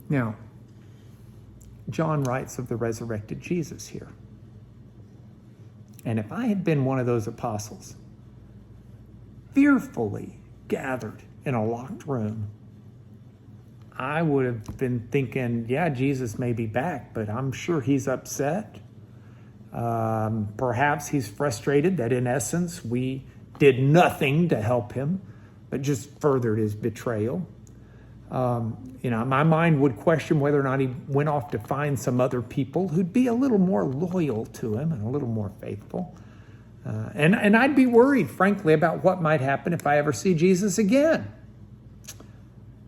Now, John writes of the resurrected Jesus here. And if I had been one of those apostles, fearfully gathered in a locked room, I would have been thinking, yeah, Jesus may be back, but I'm sure he's upset. Perhaps he's frustrated that in essence we did nothing to help him, but just furthered his betrayal. My mind would question whether or not he went off to find some other people who'd be a little more loyal to him and a little more faithful. And I'd be worried, frankly, about what might happen if I ever see Jesus again.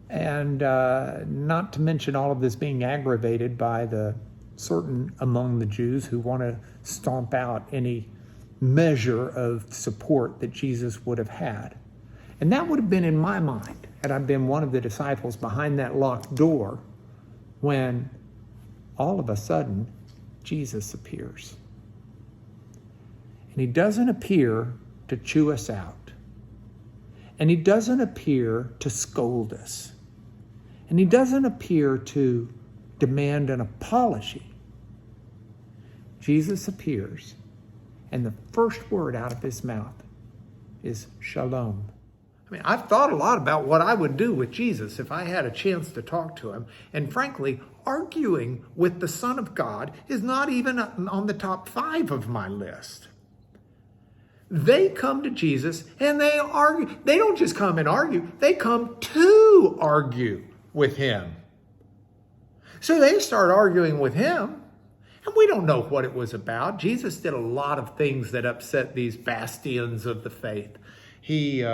And not to mention all of this being aggravated by the certain among the Jews who want to stomp out any measure of support that Jesus would have had. And that would have been in my mind had I been one of the disciples behind that locked door when all of a sudden Jesus appears. And he doesn't appear to chew us out. And he doesn't appear to scold us. And he doesn't appear to demand an apology. Jesus appears, and the first word out of his mouth is shalom. I mean, I've thought a lot about what I would do with Jesus if I had a chance to talk to him. And frankly, arguing with the Son of God is not even on the top 5 of my list. They come to Jesus and they argue. They don't just come and argue. They come to argue with him. So they start arguing with him. And we don't know what it was about. Jesus did a lot of things that upset these bastions of the faith. He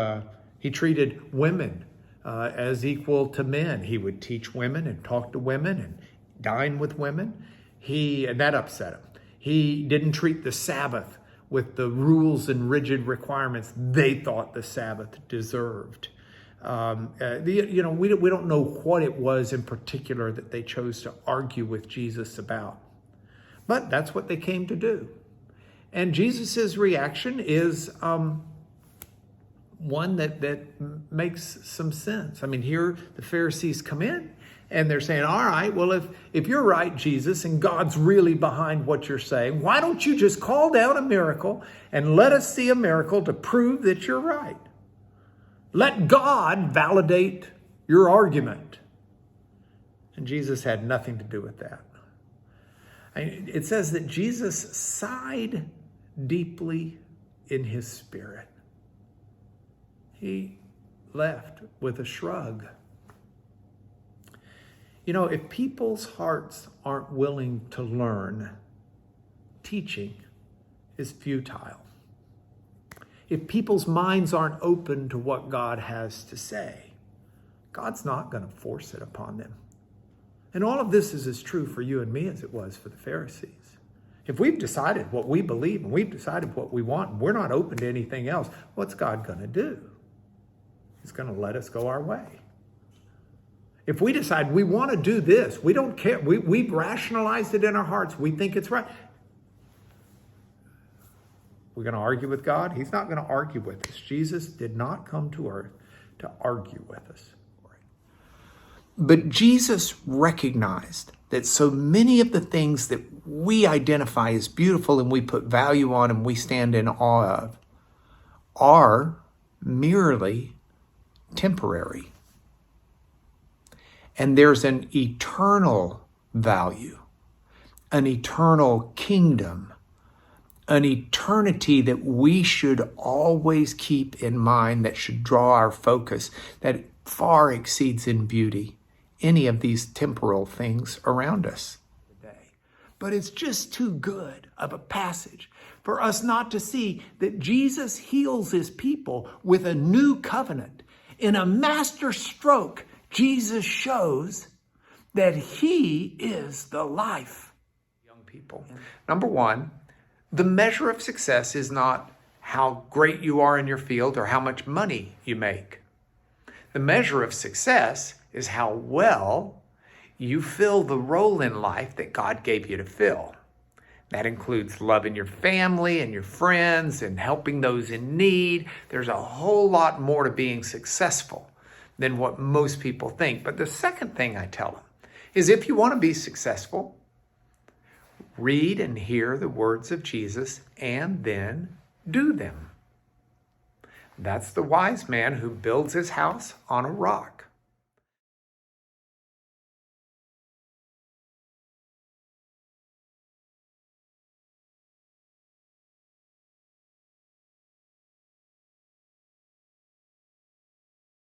treated women as equal to men. He would teach women and talk to women and dine with women. And that upset him. He didn't treat the Sabbath with the rules and rigid requirements they thought the Sabbath deserved. We don't know what it was in particular that they chose to argue with Jesus about. But that's what they came to do. And Jesus's reaction is one that makes some sense. I mean, here the Pharisees come in and they're saying, all right, well, if you're right, Jesus, and God's really behind what you're saying, why don't you just call down a miracle and let us see a miracle to prove that you're right? Let God validate your argument. And Jesus had nothing to do with that. It says that Jesus sighed deeply in his spirit. He left with a shrug. You know, if people's hearts aren't willing to learn, teaching is futile. If people's minds aren't open to what God has to say, God's not going to force it upon them. And all of this is as true for you and me as it was for the Pharisees. If we've decided what we believe and we've decided what we want and we're not open to anything else, what's God going to do? He's going to let us go our way. If we decide we want to do this, we don't care, we've rationalized it in our hearts, we think it's right. We're going to argue with God? He's not going to argue with us. Jesus did not come to earth to argue with us. But Jesus recognized that so many of the things that we identify as beautiful and we put value on and we stand in awe of are merely temporary. And there's an eternal value, an eternal kingdom, an eternity that we should always keep in mind, that should draw our focus, that far exceeds in beauty any of these temporal things around us today. But it's just too good of a passage for us not to see that Jesus heals his people with a new covenant. In a master stroke, Jesus shows that he is the life. Young people. Number one, the measure of success is not how great you are in your field or how much money you make. The measure of success is how well you fill the role in life that God gave you to fill. That includes loving your family and your friends and helping those in need. There's a whole lot more to being successful than what most people think. But the second thing I tell them is if you want to be successful, read and hear the words of Jesus and then do them. That's the wise man who builds his house on a rock.